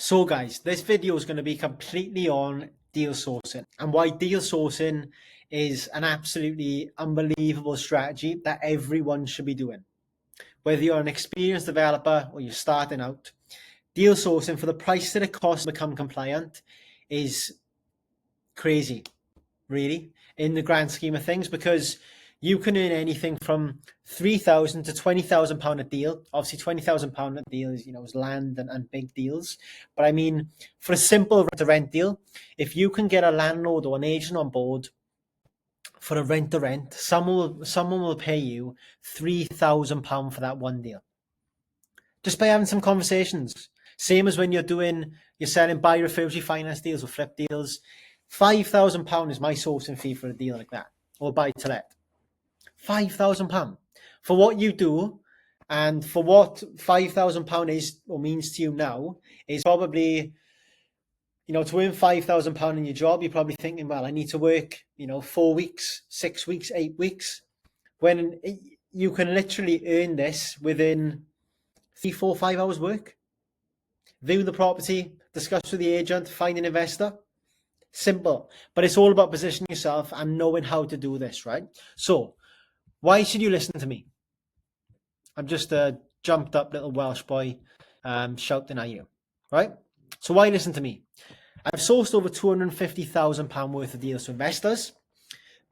So guys, this video is going to be completely on deal sourcing and why deal sourcing is an absolutely unbelievable strategy that everyone should be doing. Whether you're an experienced developer or you're starting out, deal sourcing for the price that it costs to become compliant is crazy, really, in the grand scheme of things, because you can earn anything from £3,000 to £20,000 a deal. Obviously, £20,000 a deal is land and big deals. But I mean, for a simple rent-to-rent deal, if you can get a landlord or an agent on board for a rent-to-rent, someone will pay you £3,000 for that one deal, just by having some conversations. Same as when you're selling buy, refurbish, finance deals or flip deals. £5,000 is my sourcing fee for a deal like that, or buy to let. £5,000 for what you do, and for what £5,000 is or means to you now is probably, to earn £5,000 in your job, you're probably thinking, well, I need to work, 4 weeks, 6 weeks, 8 weeks, when you can literally earn this within 3, 4, 5 hours work. View the property, discuss with the agent, find an investor. Simple, but it's all about positioning yourself and knowing how to do this, right? So why should you listen to me? I'm just a jumped up little Welsh boy shouting at you, right? So why listen to me? I've sourced over £250,000 worth of deals to investors,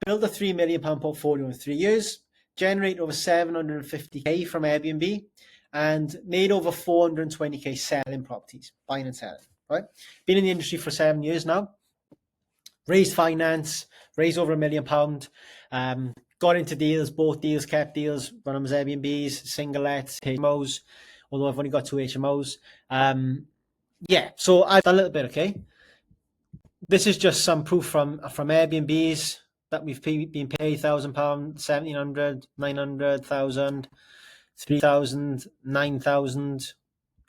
built a £3 million portfolio in 3 years, generated over 750k from Airbnb, and made over 420k selling properties, buying and selling, right? Been in the industry for 7 years now, raised finance, raised over £1 million, got into deals, bought deals, kept deals, run them as Airbnbs, single lets, HMOs, although I've only got 2 HMOs. So I've done a little bit, okay? This is just some proof from Airbnbs that we've been paid £1,000, £1,700, £900, £1,000, £3,000, £9,000.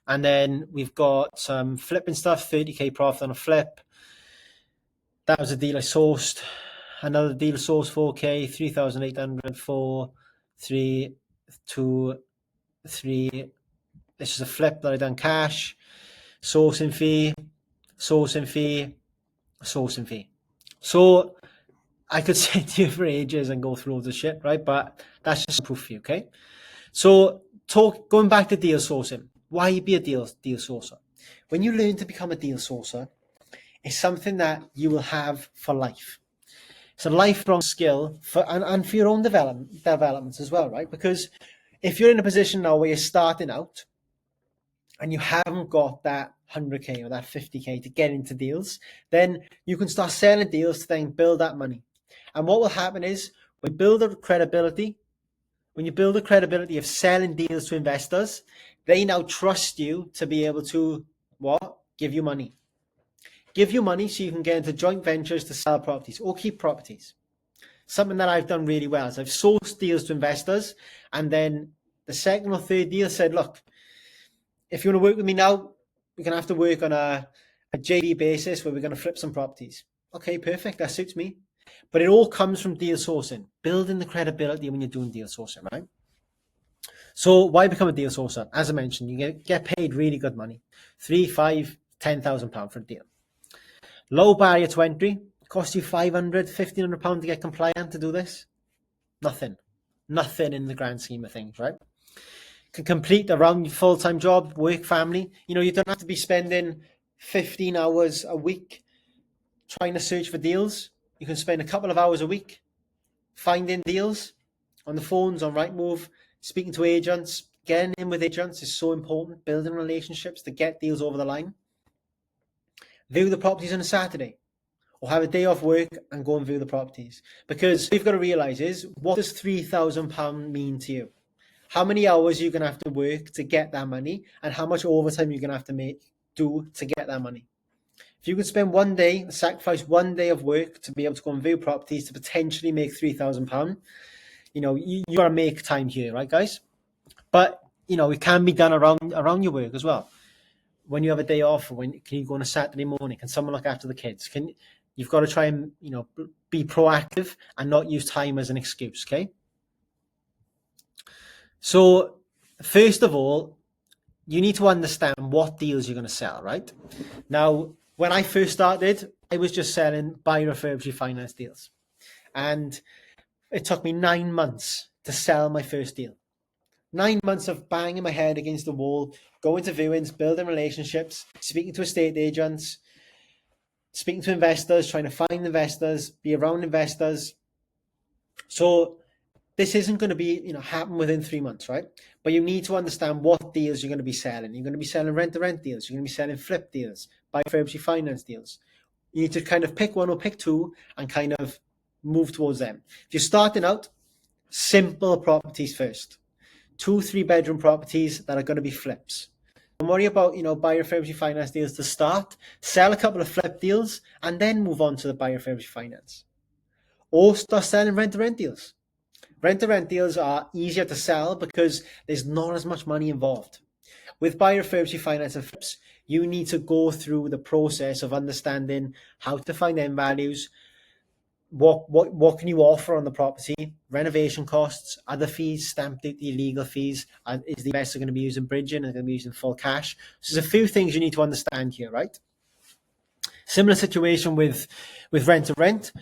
And then we've got some flipping stuff, 30k profit on a flip. That was a deal I sourced. Another deal sourced 4k, 3,800, 4, 3, 2, 3. This is a flip that I done cash. Sourcing fee, sourcing fee, sourcing fee. So I could sit here for ages and go through all the shit, right? But that's just proof for you, okay? So going back to deal sourcing, why be a deal sourcer? When you learn to become a deal sourcer, it's something that you will have for life. It's a lifelong skill and for your own development as well, right? Because if you're in a position now where you're starting out and you haven't got that 100k or that 50k to get into deals, then you can start selling deals to then build that money. And what will happen is when you build the credibility of selling deals to investors, they now trust you to be able to give you money. Give you money so you can get into joint ventures to sell properties or keep properties. Something that I've done really well is I've sourced deals to investors, and then the second or third deal said, look, if you want to work with me now, we're going to have to work on a JV basis where we're going to flip some properties. Okay, perfect. That suits me. But it all comes from deal sourcing, building the credibility when you're doing deal sourcing, right? So why become a deal sourcer? As I mentioned, you get paid really good money, £3,000, £5,000, £10,000 for a deal. Low barrier to entry, cost you £500, £1,500 to get compliant to do this. Nothing in the grand scheme of things, right? Can complete around your full-time job, work, family. You don't have to be spending 15 hours a week trying to search for deals. You can spend a couple of hours a week finding deals on the phones, on Rightmove, speaking to agents. Getting in with agents is so important, building relationships to get deals over the line. View the properties on a Saturday or have a day off work and go and view the properties. Because what you've got to realise is, what does £3,000 mean to you? How many hours are you going to have to work to get that money, and how much overtime you're going to have to do to get that money? If you could spend one day, sacrifice one day of work to be able to go and view properties to potentially make £3,000, you got to make time here, right, guys? But, it can be done around your work as well. When you have a day off, or can you go on a Saturday morning? Can someone look after the kids? You've got to try and, be proactive and not use time as an excuse, okay? So, first of all, you need to understand what deals you're going to sell, right? Now, when I first started, I was just selling buy, refurbish, refinance deals. And it took me 9 months to sell my first deal. 9 months of banging my head against the wall, going to viewings, building relationships, speaking to estate agents, speaking to investors, trying to find investors, be around investors. So this isn't going to be, happen within 3 months, right? But you need to understand what deals you're going to be selling. You're going to be selling rent-to-rent deals. You're going to be selling flip deals, buy, refurbish, finance deals. You need to kind of pick one or pick two and kind of move towards them. If you're starting out, simple properties first. 2-3 bedroom properties that are going to be flips. Don't worry about, buy, refurbish, finance deals to start. Sell a couple of flip deals and then move on to the buy, refurbish, finance. Or start selling rent-to-rent deals. Rent-to-rent deals are easier to sell because there's not as much money involved. With buy, refurbish, finance and flips, you need to go through the process of understanding how to find end values, what can you offer on the property, renovation costs, other fees, stamp duty, legal fees, and is the investor going to be using bridging and going to be using full cash? So there's a few things you need to understand here, right? Similar situation with rent-to-rent.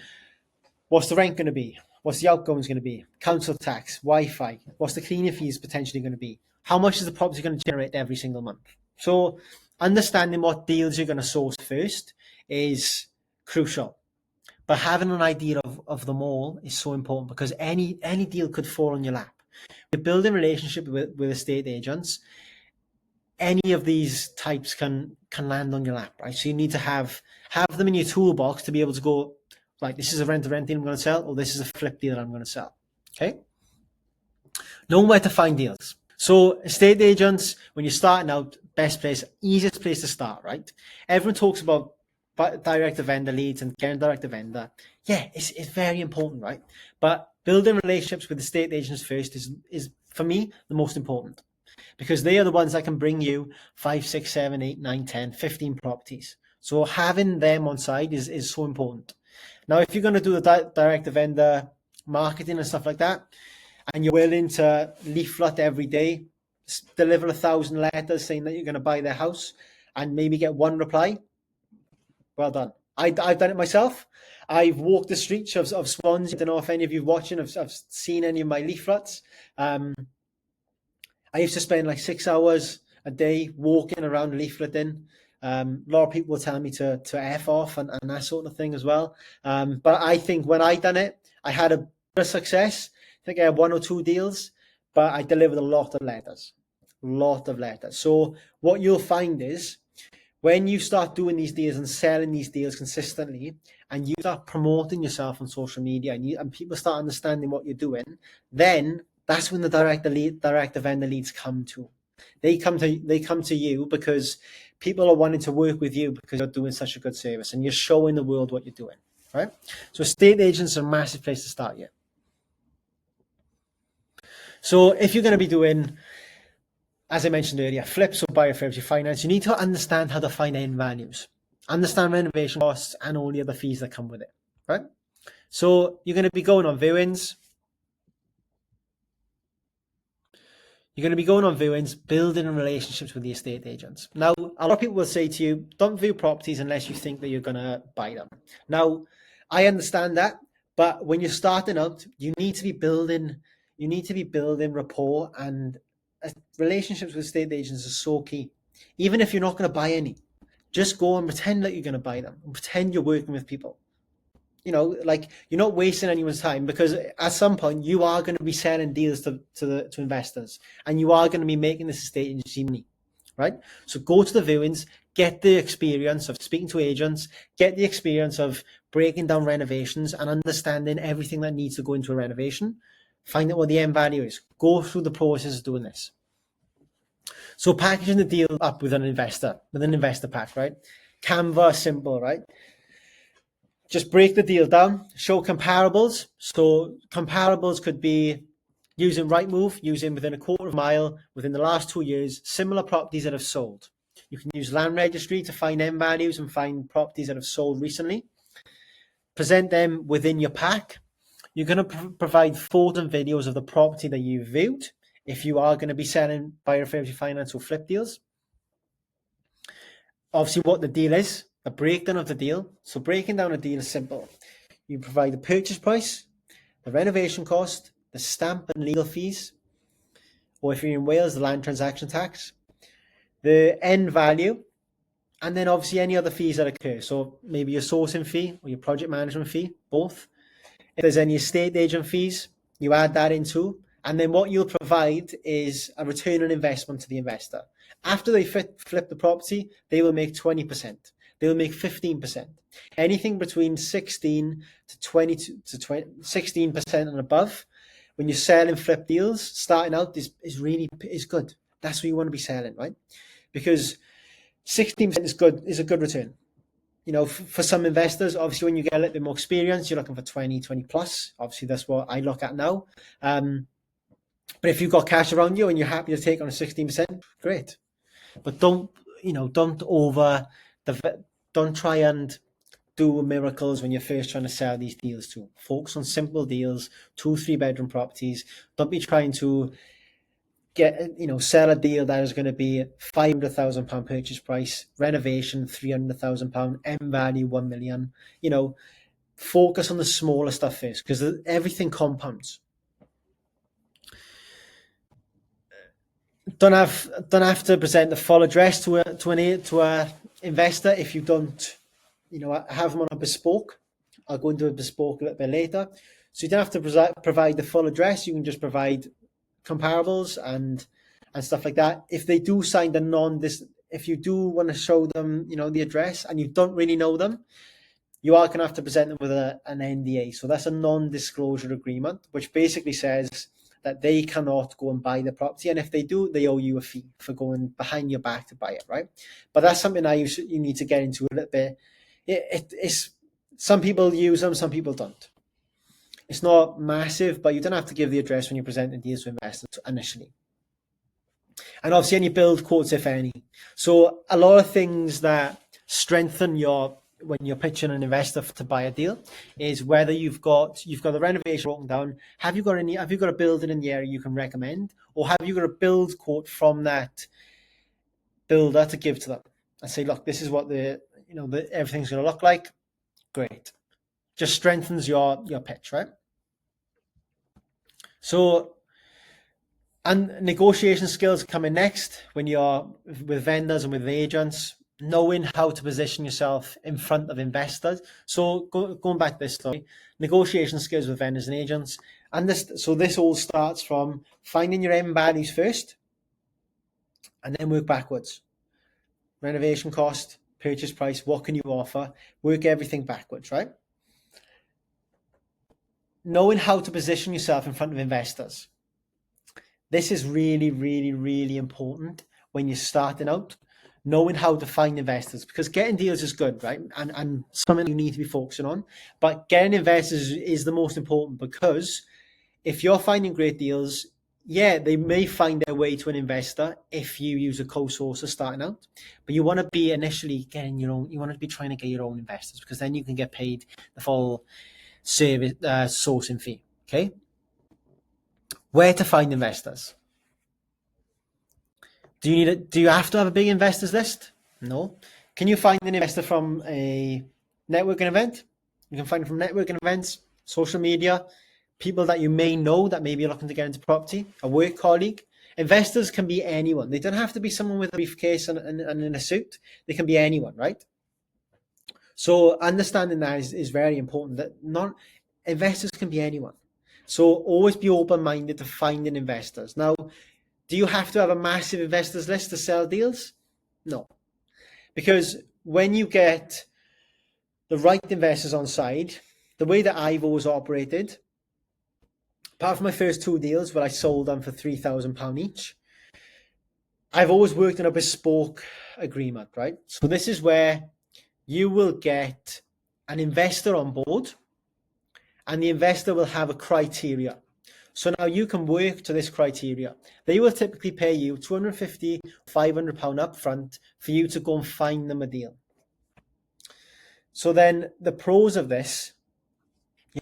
What's the rent going to be? What's the outgoings going to be? Council tax, Wi-Fi. What's the cleaning fees potentially going to be? How much is the property going to generate every single month? So understanding what deals you're going to source first is crucial. But having an idea of them all is so important because any deal could fall on your lap. You're building a relationship with estate agents. Any of these types can land on your lap, right? So you need to have them in your toolbox to be able to go, right, this is a rent-to-rent deal I'm going to sell, or this is a flip deal I'm going to sell. Okay? Know where to find deals. So estate agents, when you're starting out, best place, easiest place to start, right? Everyone talks about direct to vendor leads and getting direct to vendor. Yeah, it's very important, right? But building relationships with estate agents first is for me the most important because they are the ones that can bring you 5, 6, 7, 8, 9, 10, 15 properties. So having them on side is so important. Now, if you're going to do the direct to vendor marketing and stuff like that, and you're willing to leaflet every day, deliver 1,000 letters saying that you're going to buy their house and maybe get one reply, well done. I've done it myself. I've walked the streets of Swansea. I don't know if any of you watching have seen any of my leaflets. I used to spend like 6 hours a day walking around leafleting. A lot of people will tell me to F off and that sort of thing as well. But I think when I done it, I had a bit of success. I think I had 1 or 2 deals, but I delivered a lot of letters. So what you'll find is when you start doing these deals and selling these deals consistently and you start promoting yourself on social media and people start understanding what you're doing, then that's when the direct vendor leads come to. They come to you because people are wanting to work with you because you're doing such a good service and you're showing the world what you're doing, right? So estate agents are a massive place to start here. So if you're going to be doing, as I mentioned earlier, flips or buy, refurbish, finance, you need to understand how to find end values, understand renovation costs and all the other fees that come with it, right? So you're going to be going on viewings. Building relationships with the estate agents. Now, a lot of people will say to you, don't view properties unless you think that you're going to buy them. Now, I understand that, but when you're starting out, you need to be building rapport, and relationships with estate agents are so key. Even if you're not going to buy any, just go and pretend that you're going to buy them and pretend you're working with people. Like you're not wasting anyone's time because at some point you are going to be selling deals to investors and you are going to be making this estate agency money, right? So go to the viewings, get the experience of speaking to agents, get the experience of breaking down renovations and understanding everything that needs to go into a renovation. Find out what the end value is. Go through the process of doing this. So packaging the deal up with an investor pack, right? Canva, simple, right? Just break the deal down, show comparables. So comparables could be using Rightmove, using within a quarter of a mile, within the last 2 years, similar properties that have sold. You can use Land Registry to find end values and find properties that have sold recently. Present them within your pack. You're going to provide photos and videos of the property that you viewed if you are going to be selling buyer refurbished finance or flip deals. Obviously, what the deal is, a breakdown of the deal. So breaking down a deal is simple. You provide the purchase price, the renovation cost, the stamp and legal fees, or if you're in Wales, the land transaction tax, the end value, and then obviously any other fees that occur. So maybe your sourcing fee or your project management fee, both. If there's any estate agent fees, you add that in too. And then what you'll provide is a return on investment to the investor. After they flip the property, they will make 20%. They will make 15%. Anything between 16 to 20 to 16% and above, when you're selling flip deals, starting out is good. That's what you want to be selling, right? Because 16% is a good return. You know, for some investors, obviously, when you get a little bit more experience, you're looking for 20 plus. Obviously, that's what I look at now. But if you've got cash around you and you're happy to take on a 16%, great. But don't try and do miracles when you're first trying to sell these deals too. Focus on simple deals, 2-3 bedroom properties. Don't be trying to sell a deal that is going to be £500,000 purchase price, renovation £300,000, end value 1 million. Focus on the smaller stuff first, because everything compounds. Don't have to present the full address to a investor if you don't, have them on a bespoke. I'll go into a bespoke a little bit later. So you don't have to provide the full address. You can just provide comparables and stuff like that. If they do sign if you do want to show them, the address and you don't really know them, you are going to have to present them with an NDA. So that's a non-disclosure agreement, which basically says that they cannot go and buy the property. And if they do, they owe you a fee for going behind your back to buy it, right? But that's something you need to get into a little bit. It's some people use them, some people don't. It's not massive, but you don't have to give the address when you're presenting deals to investors initially. And obviously any build quotes, if any. So a lot of things that strengthen when you're pitching an investor to buy a deal is whether you've got the renovation broken down. Have you got a building in the area you can recommend, or have you got a build quote from that builder to give to them and say, look, this is what everything's going to look like. Great. Just strengthens your pitch, right? So, and negotiation skills come in next when you're with vendors and with agents, knowing how to position yourself in front of investors. So going back to this story, negotiation skills with vendors and agents. And this all starts from finding your end values first and then work backwards. Renovation cost, purchase price, what can you offer? Work everything backwards, right? Knowing how to position yourself in front of investors. This is really, really, really important when you're starting out, knowing how to find investors, because getting deals is good, right? And something you need to be focusing on, but getting investors is the most important, because if you're finding great deals, they may find their way to an investor if you use a co-sourcer starting out, but you want to be initially getting you want to be trying to get your own investors, because then you can get paid the full service sourcing fee. Okay. Where to find investors? Do you have to have a big investors list? No. Can you find an investor from a networking event? You can find them from networking events, social media, people that you may know that maybe you're looking to get into property, a work colleague. Investors can be anyone. They don't have to be someone with a briefcase and in a suit. They can be anyone, right? So understanding that is very important, that investors can be anyone. So always be open-minded to finding investors. Now, do you have to have a massive investors list to sell deals? No. Because when you get the right investors on side, the way that I've always operated, apart from my first 2 deals where I sold them for £3,000 each, I've always worked on a bespoke agreement, right? So this is where you will get an investor on board, and the investor will have a criteria. So now you can work to this criteria. They will typically pay you £250, £500 up front for you to go and find them a deal. So then the pros of this,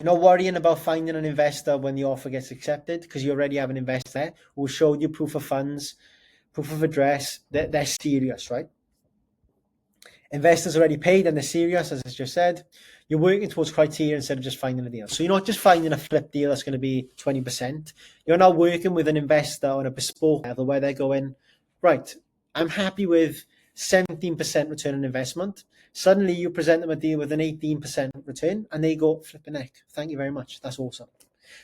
You're not worrying about finding an investor when the offer gets accepted because you already have an investor there who showed you proof of funds, proof of address. They're serious, right? Investors already paid and they're serious, as I just said. You're working towards criteria instead of just finding a deal. So you're not just finding a flip deal that's going to be 20%. You're now working with an investor on a bespoke level where they're going, right, I'm happy with 17% return on investment. Suddenly you present them a deal with an 18% return and they go, flipping heck, thank you very much. That's awesome.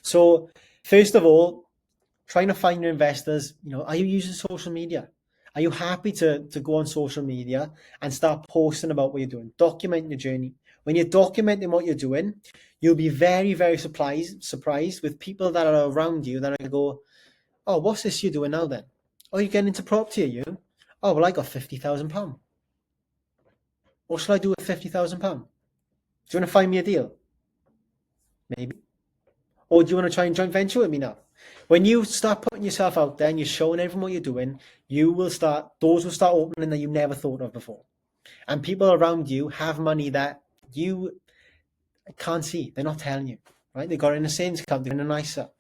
So first of all, trying to find your investors, are you using social media? Are you happy to go on social media and start posting about what you're doing, documenting your journey? When you're documenting what you're doing, you'll be very, very surprised with people that are around you that are going to go, oh, what's this you're doing now then? Oh, you're getting into property, are you? Oh, well, I got £50,000. What shall I do with £50,000? Do you want to find me a deal? Maybe. Or do you want to try and joint venture with me now? When you start putting yourself out there and you're showing everyone what you're doing, doors will start opening that you never thought of before. And people around you have money that you can't see. They're not telling you, right? They got it in a savings account, they're in a ISA.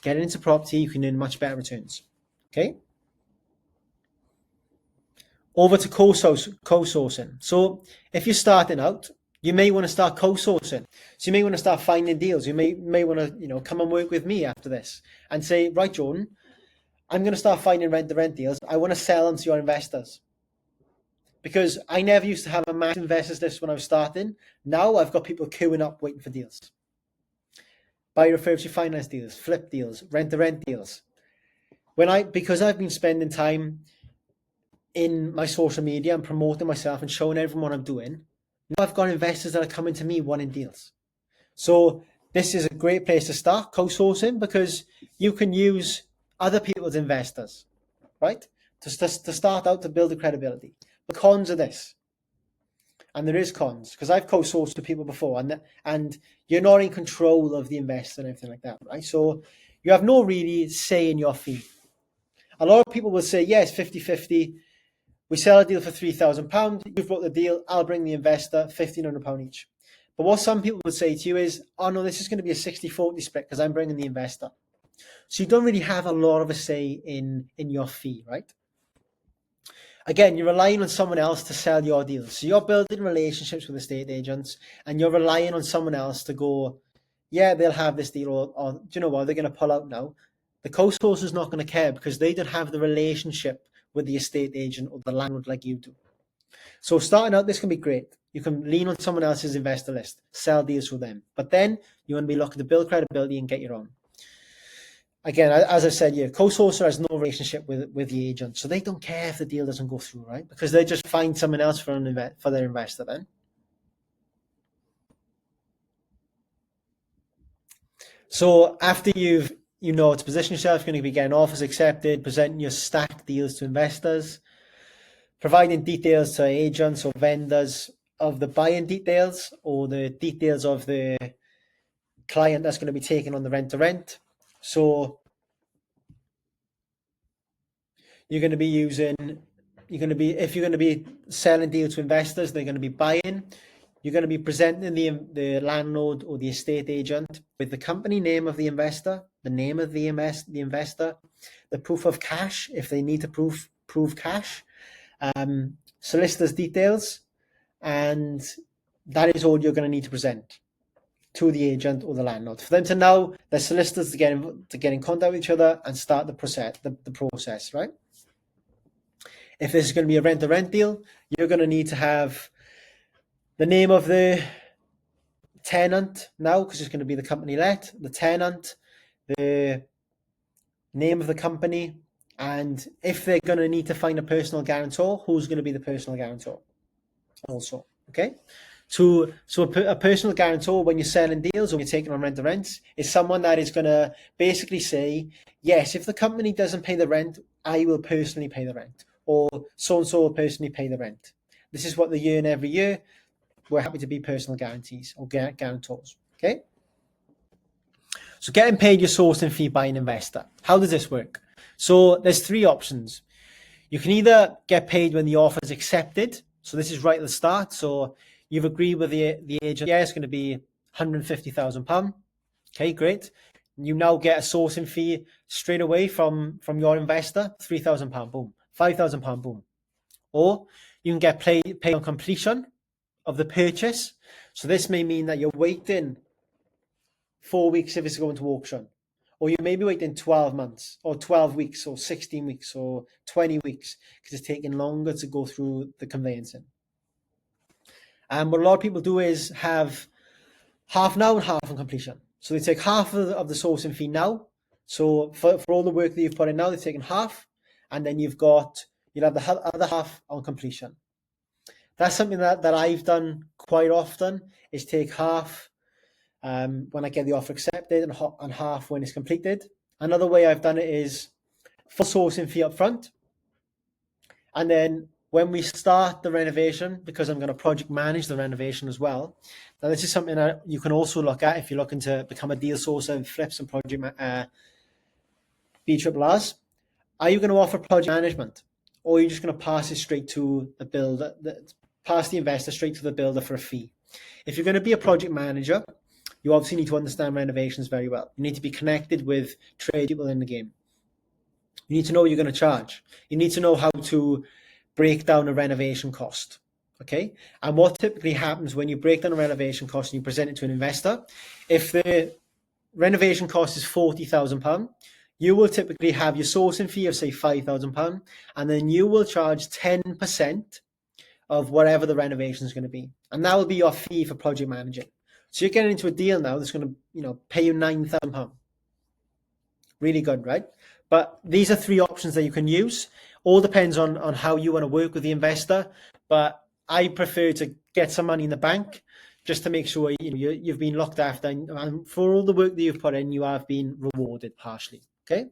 Get it into property, you can earn much better returns. Okay? Over to co-sourcing. So if you're starting out, you may want to start co-sourcing. So you may want to start finding deals. You may want to, come and work with me after this and say, right, Jordan, I'm going to start finding rent-to-rent deals. I want to sell them to your investors. Because I never used to have a massive investors list when I was starting. Now I've got people queuing up waiting for deals. Buy refurbished finance deals, flip deals, rent-to-rent deals. Because I've been spending time in my social media and promoting myself and showing everyone what I'm doing, now I've got investors that are coming to me wanting deals. So this is a great place to start co-sourcing because you can use other people's investors, right? To start out to build the credibility. The cons are this, and there is cons because I've co-sourced with people before, and you're not in control of the investor and everything like that, right? So you have no really say in your fee. A lot of people will say, yes, 50-50. We sell a deal for £3,000. You've brought the deal. I'll bring the investor £1,500 each. But what some people would say to you is, oh no, this is going to be a 60-40 split because I'm bringing the investor. So you don't really have a lot of a say in your fee, right? Again, you're relying on someone else to sell your deals. So you're building relationships with estate agents and you're relying on someone else to go, yeah, they'll have this deal or do you know what, they're going to pull out now. The co-source is not going to care because they don't have the relationship with the estate agent or the landlord like you do. So starting out, this can be great. You can lean on someone else's investor list, sell deals with them. But then you want to be looking to build credibility and get your own. Again, as I said, co-sourcer has no relationship with the agent, so they don't care if the deal doesn't go through, right? Because they just find someone else for their investor then. So after you've to position yourself, you're going to be getting offers accepted, presenting your stacked deals to investors, providing details to agents or vendors of the buying details or the details of the client that's going to be taking on the rent-to-rent. So if you're going to be selling deals to investors, they're going to be buying. You're going to be presenting the landlord or the estate agent with the company name of the investor, the name of the investor, the proof of cash if they need to prove cash, solicitor's details, and that is all you're going to need to present to the agent or the landlord for them to know the solicitors to get in contact with each other and start the process, right? If this is going to be a rent-to-rent deal, you're going to need to have the name of the tenant now, because it's going to be the company let, the tenant, the name of the company, and if they're going to need to find a personal guarantor, who's going to be the personal guarantor also, okay? So a personal guarantor when you're selling deals or you're taking on rent-to-rents is someone that is going to basically say, yes, if the company doesn't pay the rent, I will personally pay the rent, or so-and-so will personally pay the rent. This is what they earn every year. We're happy to be personal guarantees or guarantors, okay? So getting paid your sourcing fee by an investor. How does this work? So there's three options. You can either get paid when the offer is accepted. So this is right at the start. So you've agreed with the agent, yeah, it's going to be £150,000. Okay, great. You now get a sourcing fee straight away from your investor, £3,000, boom. £5,000, boom. Or you can get paid on completion of the purchase. So this may mean that you're waiting 4 weeks if it's going to auction, or you may be waiting 12 months or 12 weeks or 16 weeks or 20 weeks because it's taking longer to go through the conveyancing. And what a lot of people do is have half now and half on completion. So they take half of the sourcing fee now. So for all the work that you've put in now, they're taking half, and then you'll have the other half on completion. That's something that I've done quite often, is take half when I get the offer accepted and half when it's completed. Another way I've done it is full sourcing fee up front, and then when we start the renovation, because I'm going to project manage the renovation as well. Now, this is something that you can also look at if you're looking to become a deal sourcer and flips and project BRRRs. Are you going to offer project management, or are you just going to pass it straight to the builder, pass the investor straight to the builder for a fee? If you're going to be a project manager, you obviously need to understand renovations very well. You need to be connected with trade people in the game. You need to know what you're going to charge. You need to know how to break down a renovation cost. Okay. And what typically happens when you break down a renovation cost and you present it to an investor, if the renovation cost is £40,000, you will typically have your sourcing fee of say £5,000, and then you will charge 10% of whatever the renovation is going to be. And that will be your fee for project managing. So you're getting into a deal now that's going to, pay you £9,000. Really good, right? But these are three options that you can use. All depends on how you want to work with the investor. But I prefer to get some money in the bank just to make sure you've been looked after, and for all the work that you've put in, you have been rewarded partially. Okay.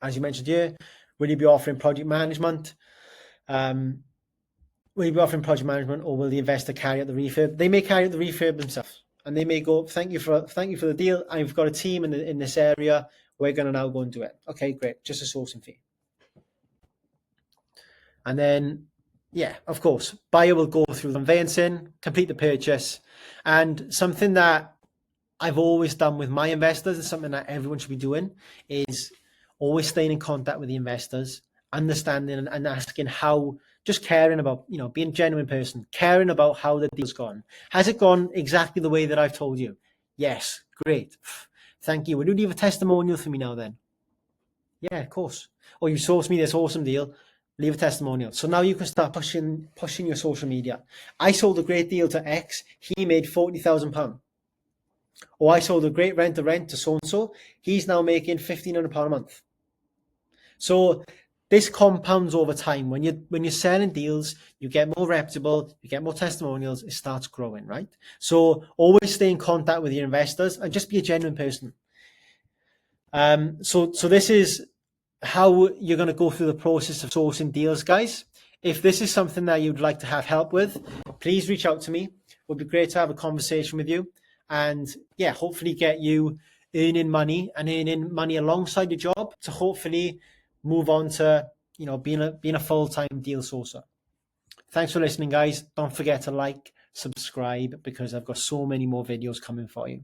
As you mentioned here, will you be offering project management? Will you be offering project management, or will the investor carry out the refurb? They may carry out the refurb themselves, and they may go, thank you for the deal. I've got a team in this area. We're going to now go and do it. Okay, great. Just a sourcing fee. And then, yeah, of course, buyer will go through the conveyancing, complete the purchase. And something that I've always done with my investors, and something that everyone should be doing, is always staying in contact with the investors, understanding and asking how, just caring about, being a genuine person, caring about how the deal's gone. Has it gone exactly the way that I've told you? Yes, great. Thank you. Would you leave a testimonial for me now then? Yeah, of course. Or you sourced me this awesome deal, leave a testimonial. So now you can start pushing your social media. I sold a great deal to X. He made £40,000. Or I sold a great rent to so-and-so. He's now making £1,500 a month. So this compounds over time. When you're selling deals, you get more reputable, you get more testimonials, it starts growing, right? So always stay in contact with your investors and just be a genuine person. So this is how you're going to go through the process of sourcing deals, guys. If this is something that you'd like to have help with, please reach out to me. It would be great to have a conversation with you, and yeah, hopefully get you earning money alongside your job to hopefully move on to being a full-time deal sourcer. Thanks for listening, guys. Don't forget to like, subscribe, because I've got so many more videos coming for you.